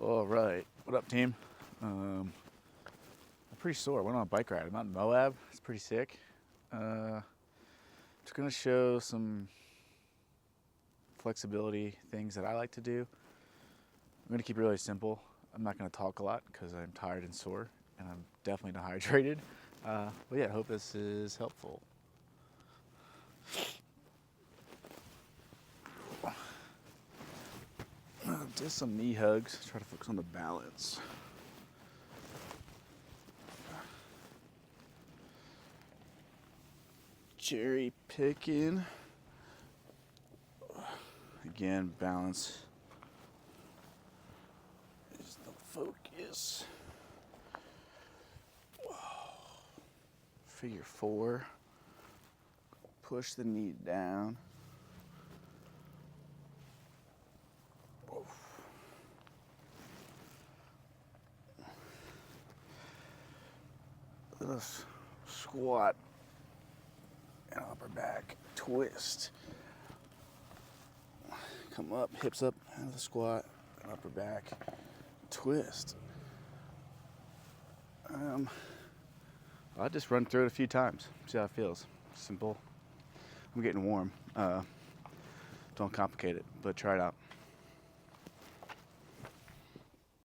All right, what up, team? I'm pretty sore. Went on a bike ride. I'm out in Moab. It's pretty sick. Just gonna show some flexibility things that I like to do. I'm gonna keep it really simple. I'm not gonna talk a lot because I'm tired and sore, and I'm definitely dehydrated. But yeah, I hope this is helpful. Just some knee hugs. Try to focus on the balance. Cherry picking. Again, balance is the focus. Figure 4. Push the knee down. Little squat and upper back twist. Come up, hips up, out of the squat, and upper back twist. I'll just run through it a few times, see how it feels. Simple. I'm getting warm. Don't complicate it, but try it out.